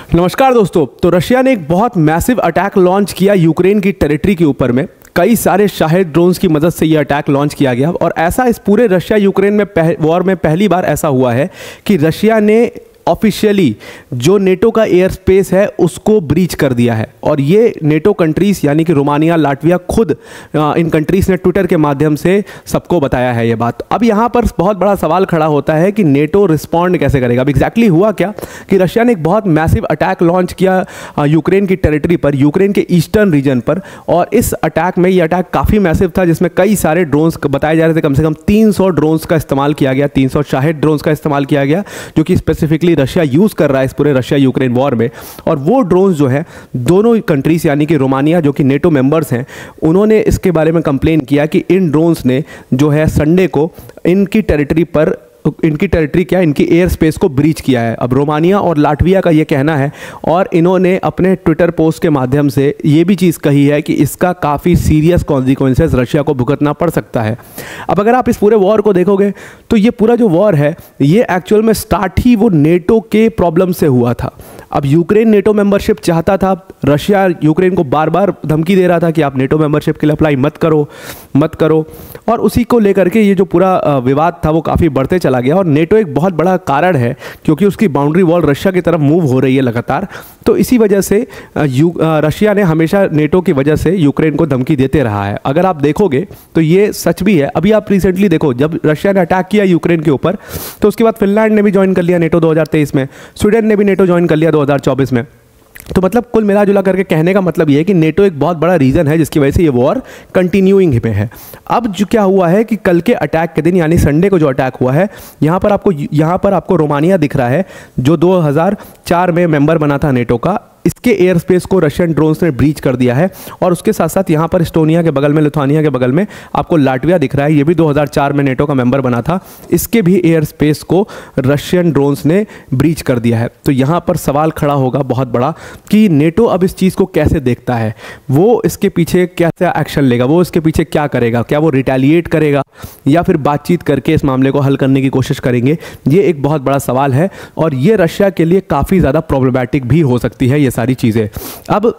नमस्कार दोस्तों। तो रशिया ने एक बहुत मैसिव अटैक लॉन्च किया यूक्रेन की टेरिटरी के ऊपर में। कई सारे शाहिद ड्रोन्स की मदद से ये अटैक लॉन्च किया गया और ऐसा इस पूरे रशिया यूक्रेन में वॉर में पहली बार ऐसा हुआ है कि रशिया ने ऑफिशियली जो नेटो का एयर स्पेस है उसको ब्रीच कर दिया है। और ये नेटो कंट्रीज़ यानी कि रोमानिया, लाटविया खुद इन कंट्रीज़ ने ट्विटर के माध्यम से सबको बताया है ये बात। अब यहाँ पर बहुत बड़ा सवाल खड़ा होता है कि नेटो रिस्पॉन्ड कैसे करेगा। अब एग्जैक्टली हुआ क्या कि रशिया ने एक बहुत मैसिव अटैक लॉन्च किया यूक्रेन की टेरिटरी पर, यूक्रेन के ईस्टर्न रीजन पर। और इस अटैक में ये अटैक काफ़ी मैसिव था जिसमें कई सारे ड्रोन्स बताए जा रहे थे। कम से कम 300 ड्रोन्स का इस्तेमाल किया गया, 300 शाहिद ड्रोन्स का इस्तेमाल किया गया जो कि स्पेसिफिकली रशिया यूज़ कर रहा है इस पूरे रशिया यूक्रेन वॉर में। और वो ड्रोन्स जो है दोनों कंट्रीज यानी कि रोमानिया जो कि नेटो मेंबर्स हैं उन्होंने इसके बारे में कंप्लेन किया कि इन ड्रोन्स ने जो है संडे को इनकी टेरिटरी क्या इनकी एयर स्पेस को ब्रीच किया है। अब रोमानिया और लाटविया का ये कहना है और इन्होंने अपने ट्विटर पोस्ट के माध्यम से ये भी चीज़ कही है कि इसका काफ़ी सीरियस कॉन्सिक्वेंसेस रशिया को भुगतना पड़ सकता है। अब अगर आप इस पूरे वॉर को देखोगे तो ये पूरा जो वॉर है ये एक्चुअल में स्टार्ट ही वो नेटो के प्रॉब्लम से हुआ था। अब यूक्रेन नेटो मेंबरशिप चाहता था, रशिया यूक्रेन को बार बार धमकी दे रहा था कि आप नेटो मेंबरशिप के लिए अप्लाई मत करो और उसी को लेकर के ये जो पूरा विवाद था वो काफ़ी बढ़ते चला गया। और नेटो एक बहुत बड़ा कारण है क्योंकि उसकी बाउंड्री वॉल रशिया की तरफ मूव हो रही है लगातार। तो इसी वजह से रशिया ने हमेशा नेटो की वजह से यूक्रेन को धमकी देते रहा है। अगर आप देखोगे तो ये सच भी है। अभी आप रिसेंटली देखो, जब रशिया ने अटैक किया यूक्रेन के ऊपर तो उसके बाद फिनलैंड ने भी ज्वाइन कर लिया नेटो 2023 में, स्वीडन ने भी नेटो ज्वाइन कर लिया 2024 में। तो मतलब कुल मिला जुला करके कहने का मतलब ये है कि नेटो एक बहुत बड़ा रीज़न है जिसकी वजह से ये वॉर कंटिन्यूइंग में है। अब जो क्या हुआ है कि कल के अटैक के दिन यानी संडे को जो अटैक हुआ है यहाँ पर आपको रोमानिया दिख रहा है जो 2004 में मेंबर बना था नेटो का। इसके एयर स्पेस को रशियन ड्रोन्स ने ब्रीच कर दिया है। और उसके साथ साथ यहाँ पर एस्टोनिया के बगल में, लिथुआनिया के बगल में आपको लाटविया दिख रहा है, ये भी 2004 में नेटो का मेंबर बना था। इसके भी एयर स्पेस को रशियन ड्रोन्स ने ब्रीच कर दिया है। तो यहाँ पर सवाल खड़ा होगा बहुत बड़ा कि नेटो अब इस चीज़ को कैसे देखता है, वो इसके पीछे कैसे एक्शन लेगा, वो इसके पीछे क्या करेगा, क्या वो रिटेलिएट करेगा या फिर बातचीत करके इस मामले को हल करने की कोशिश करेंगे। ये एक बहुत बड़ा सवाल है और ये रशिया के लिए काफ़ी ज़्यादा प्रॉब्लमैटिक भी हो सकती है ये सारी चीज़ें। अब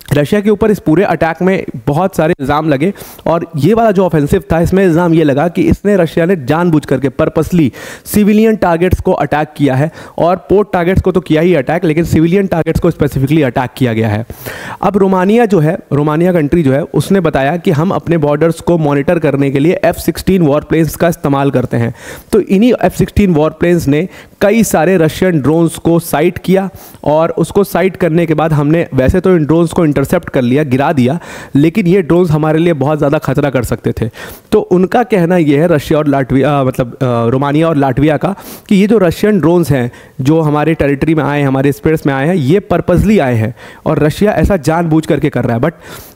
रशिया के ऊपर इस पूरे अटैक में बहुत सारे इल्ज़ाम लगे और ये वाला जो ऑफेंसिव था इसमें इल्ज़ाम ये लगा कि रशिया ने जानबूझ करके पर्पसली सिविलियन टारगेट्स को अटैक किया है। और पोर्ट टारगेट्स को तो किया ही अटैक, लेकिन सिविलियन टारगेट्स को स्पेसिफिकली अटैक किया गया है। अब रोमानिया कंट्री जो है उसने बताया कि हम अपने बॉर्डर्स को मॉनिटर करने के लिए F-16 वॉरप्लेन्स का इस्तेमाल करते हैं। तो इन्हीं F-16 वॉरप्लेन्स ने कई सारे रशियन ड्रोन्स को साइट किया और उसको साइट करने के बाद हमने वैसे तो इन ड्रोन्स को इंटरसेप्ट कर लिया, गिरा दिया, लेकिन ये ड्रोन्स हमारे लिए बहुत ज़्यादा खतरा कर सकते थे। तो उनका कहना ये है रशिया और लाटविया रोमानिया और लाटविया का कि ये जो रशियन ड्रोन्स हैं जो हमारे टेरिटरी में आए हैं, हमारे स्पेस में आए हैं, ये पर्पसली आए हैं और रशिया ऐसा जानबूझ करके कर रहा है। But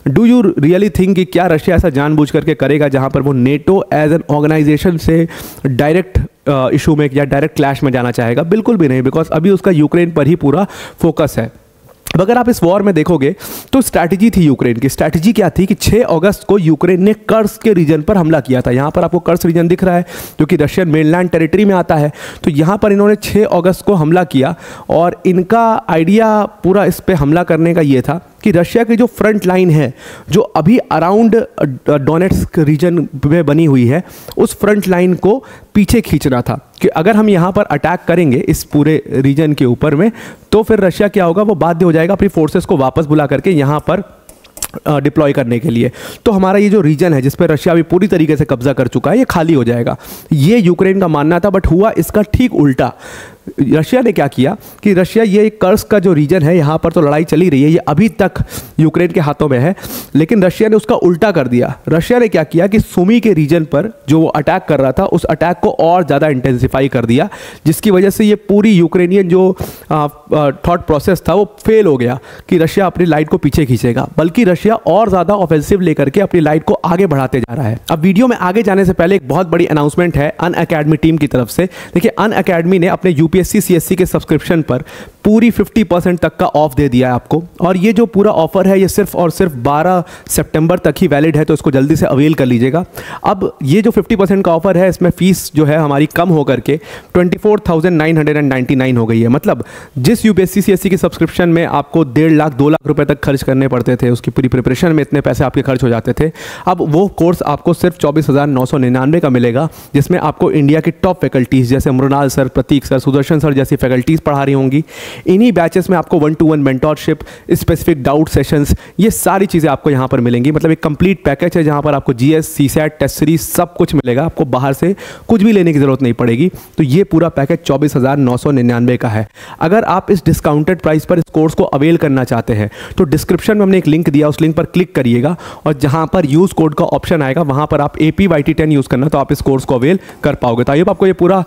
do you really think कि क्या रशिया ऐसा जानबूझ करके करेगा जहाँ पर वो नेटो एज एन ऑर्गेनाइजेशन से डायरेक्ट इशू में या डायरेक्ट क्लैश में जाना चाहेगा? बिल्कुल भी नहीं, बिकॉज अभी उसका यूक्रेन पर ही पूरा फोकस है। अब अगर आप इस वॉर में देखोगे तो स्ट्रैटेजी थी यूक्रेन की। स्ट्रैटेजी क्या थी कि 6 अगस्त को यूक्रेन ने कर्स्क के रीजन पर हमला किया था। यहाँ पर आपको कर्स्क रीजन दिख रहा है जो कि रशियन मेनलैंड टेरिटरी में आता है। तो यहाँ पर इन्होंने 6 अगस्त को हमला किया और इनका आइडिया पूरा इस पर हमला करने का ये था कि रशिया की जो फ्रंट लाइन है जो अभी अराउंड डोनेट्स्क रीजन में बनी हुई है उस फ्रंट लाइन को पीछे खींचना था कि अगर हम यहाँ पर अटैक करेंगे इस पूरे रीजन के ऊपर में तो फिर रशिया क्या होगा, वो बाध्य हो जाएगा अपनी फोर्सेस को वापस बुला करके यहाँ पर डिप्लॉय करने के लिए। तो हमारा ये जो रीजन है जिस पर रशिया अभी पूरी तरीके से कब्जा कर चुका है ये खाली हो जाएगा, ये यूक्रेन का मानना था। बट हुआ इसका ठीक उल्टा। रशिया ने क्या किया कि रशिया ये कर्स्क का जो रीजन है यहाँ पर तो लड़ाई चली रही है, ये अभी तक यूक्रेन के हाथों में है, लेकिन रशिया ने उसका उल्टा कर दिया। रशिया ने क्या किया कि सुमी के रीजन पर जो वो अटैक कर रहा था उस अटैक को और ज़्यादा इंटेंसिफाई कर दिया, जिसकी वजह से ये पूरी यूक्रेनियन जो थॉट प्रोसेस था वो फेल हो गया कि रशिया अपनी लाइट को पीछे खींचेगा, बल्कि रशिया और ज़्यादा ऑफेंसिव लेकर के अपनी लाइट को आगे बढ़ाते जा रहा है। अब वीडियो में आगे जाने से पहले एक बहुत बड़ी अनाउंसमेंट है अनअकैडमी टीम की तरफ से। देखिए, अनअकैडमी ने अपने UPSC यूपीएससी सीएससी के सब्सक्रिप्शन पर पूरी 50% तक का ऑफ दे दिया है आपको। और ये जो पूरा ऑफर है ये सिर्फ और सिर्फ 12 सितंबर तक ही वैलिड है, तो इसको जल्दी से अवेल कर लीजिएगा। अब ये जो 50% का ऑफर है इसमें फीस जो है हमारी कम होकर के 24,999 हो गई है। मतलब जिस यूपीएससी सीएससी के सब्सक्रिप्शन में आपको 1.5 लाख 2 लाख रुपए तक खर्च करने पड़ते थे, उसकी पूरी प्रिपरेशन में इतने पैसे आपके खर्च हो जाते थे, अब वो कोर्स आपको सिर्फ 24,999 का मिलेगा, जिसमें आपको इंडिया की टॉप फैकल्टीज जैसे मृणाल सर, प्रतीक सर, सुदर्शन सर जैसी फैकल्टीज पढ़ा रही होंगी। इन्हीं बैचेस में आपको 1-to-1 mentorship, specific doubt sessions, ये सारी चीज़ें आपको यहाँ पर मिलेंगी। मतलब एक कंप्लीट पैकेज है जहाँ पर आपको जीएस, सीसैट, टेस्ट सीरीज सब कुछ मिलेगा। आपको बाहर से कुछ भी लेने की ज़रूरत नहीं पड़ेगी। तो ये पूरा पैकेज 24,999 का है। अगर आप इस डिस्काउंटेड प्राइस पर इस कोर्स को अवेल करना चाहते हैं तो डिस्क्रिप्शन में हमने एक लिंक दिया, उस लिंक पर क्लिक करिएगा और जहाँ पर यूज़ कोड का ऑप्शन आएगा वहाँ पर आप APYT10 यूज़ करना, तो आप इस कोर्स को अवेल कर पाओगे। तो आइए आपको ये पूरा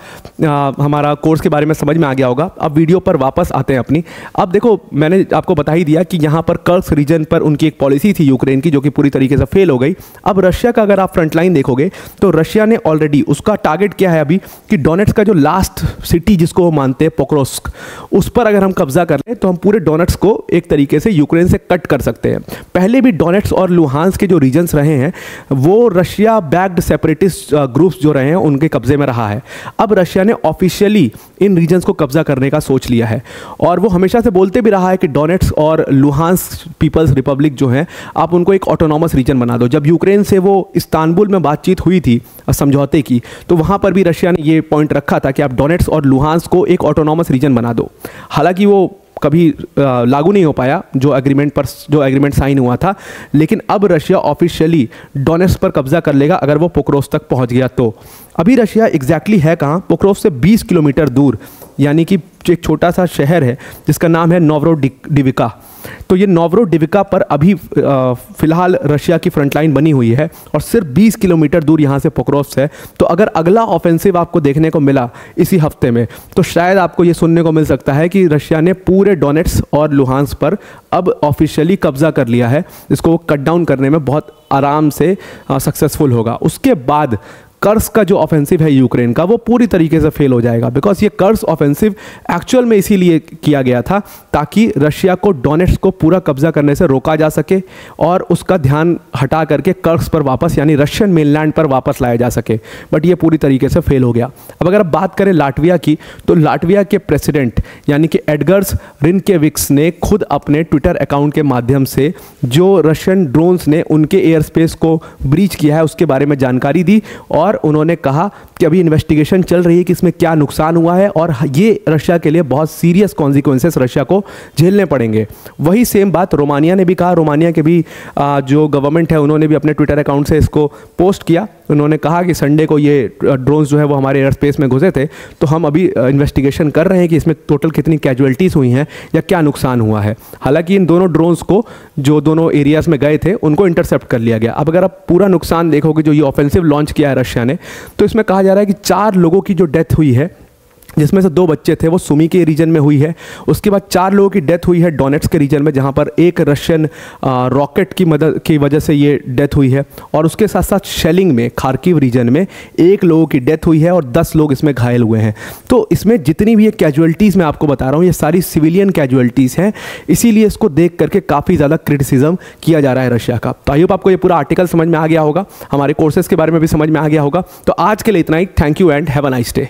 हमारा कोर्स के बारे में समझ में आ गया होगा। अब वीडियो पर वापस आते हैं अपनी। अब देखो, मैंने आपको बता ही दिया कि यहाँ पर कर्स्क रीजन पर उनकी एक पॉलिसी थी यूक्रेन की, जो कि पूरी तरीके से फेल हो गई। अब रशिया का अगर आप फ्रंटलाइन देखोगे तो रशिया ने ऑलरेडी, उसका टारगेट क्या है अभी कि डोनेट्स्क का जो लास्ट सिटी जिसको वो मानते हैं पोक्रोस्क, उस पर अगर हम कब्जा कर लें तो हम पूरे डोनेट्स्क को एक तरीके से यूक्रेन से कट कर सकते हैं। पहले भी डोनेट्स्क और लुहांस्क के जो रीजन्स रहे हैं वो रशिया बैक्ड सेपरेटिस्ट ग्रुप्स जो रहे हैं उनके कब्जे में रहा है। अब रशिया ने ऑफिशियली इन रीजन्स को कब्जा करने का सोच लिया है और वो हमेशा से बोलते भी रहा है कि डोनेट्स्क और लुहांस्क पीपल्स रिपब्लिक जो है आप उनको एक ऑटोनॉमस रीजन बना दो। जब यूक्रेन से वो इस्तांबुल में बातचीत हुई थी समझौते की, तो वहाँ पर भी रशिया ने ये पॉइंट रखा था कि आप डोनेट्स्क और लुहांस्क को एक ऑटोनॉमस रीजन बना दो। हालांकि वो कभी लागू नहीं हो पाया जो एग्रीमेंट साइन हुआ था, लेकिन अब रशिया ऑफिशियली डोनेट्स्क पर कब्जा कर लेगा अगर वो पोक्रोस तक पहुंच गया तो। अभी रशिया एग्जैक्टली है कहाँ? पोक्रोस से 20 किलोमीटर दूर, यानी कि एक छोटा सा शहर है जिसका नाम है नोवरोडिविका। तो ये नोवरोडिविका पर अभी फिलहाल रशिया की फ्रंटलाइन बनी हुई है और सिर्फ 20 किलोमीटर दूर यहाँ से पोक्रोस है। तो अगर अगला ऑफेंसिव आपको देखने को मिला इसी हफ्ते में तो शायद आपको ये सुनने को मिल सकता है कि रशिया ने पूरे डोनेट्स्क और लुहांस्क पर अब ऑफिशियली कब्जा कर लिया है। इसको वो कट डाउन करने में बहुत आराम से सक्सेसफुल होगा। उसके बाद कर्स्क का जो ऑफेंसिव है यूक्रेन का वो पूरी तरीके से फेल हो जाएगा, बिकॉज ये कर्स्क ऑफेंसिव एक्चुअल में इसीलिए किया गया था ताकि रशिया को डोनेट्स्क को पूरा कब्जा करने से रोका जा सके और उसका ध्यान हटा करके कर्स्क पर वापस यानी रशियन मेनलैंड पर वापस लाया जा सके। बट ये पूरी तरीके से फेल हो गया। अब अगर आप बात करें लाटविया की, तो लाटविया के प्रेसिडेंट यानी कि एडगर्स रिनकेविक्स ने खुद अपने ट्विटर अकाउंट के माध्यम से जो रशियन ड्रोन्स ने उनके एयर स्पेस को ब्रीच किया है उसके बारे में जानकारी दी और उन्होंने कहा कि अभी इन्वेस्टिगेशन चल रही है कि इसमें क्या नुकसान हुआ है और ये रशिया के लिए बहुत सीरियस कॉन्सिक्वेंसेस रशिया को झेलने पड़ेंगे। वही सेम बात रोमानिया ने भी कहा। रोमानिया के भी जो गवर्नमेंट है उन्होंने भी अपने ट्विटर अकाउंट से इसको पोस्ट किया। उन्होंने कहा कि संडे को ये ड्रोन्स जो है वो हमारे एयर स्पेस में घुसे थे, तो हम अभी इन्वेस्टिगेशन कर रहे हैं कि इसमें टोटल कितनी कैजुअलिटीज़ हुई हैं या क्या नुकसान हुआ है। हालांकि इन दोनों ड्रोन्स को जो दोनों एरियाज़ में गए थे उनको इंटरसेप्ट कर लिया गया। अब अगर आप पूरा नुकसान देखोगे जो ये ऑफेंसिव लॉन्च किया है रशिया ने, तो इसमें कहा जा रहा है कि 4 लोगों की जो डेथ हुई है जिसमें से 2 बच्चे थे वो सुमी के रीजन में हुई है। उसके बाद 4 लोगों की डेथ हुई है डोनेट्स्क के रीजन में, जहां पर एक रशियन रॉकेट की मदद की वजह से ये डेथ हुई है। और उसके साथ साथ शेलिंग में खार्किव रीजन में 1 लोगों की डेथ हुई है और 10 लोग इसमें घायल हुए हैं। तो इसमें जितनी भी ये कैजुअलिटीज़ मैं आपको बता रहा हूँ ये सारी सिविलियन कैजुअलिटीज़ हैं, इसीलिए इसको देख करके काफ़ी ज़्यादा क्रिटिसिज्म किया जा रहा है रशिया का। तो आई होप आपको ये पूरा आर्टिकल समझ में आ गया होगा, हमारे कोर्सेज के बारे में भी समझ में आ गया होगा। तो आज के लिए इतना ही। Thank you and have a nice day.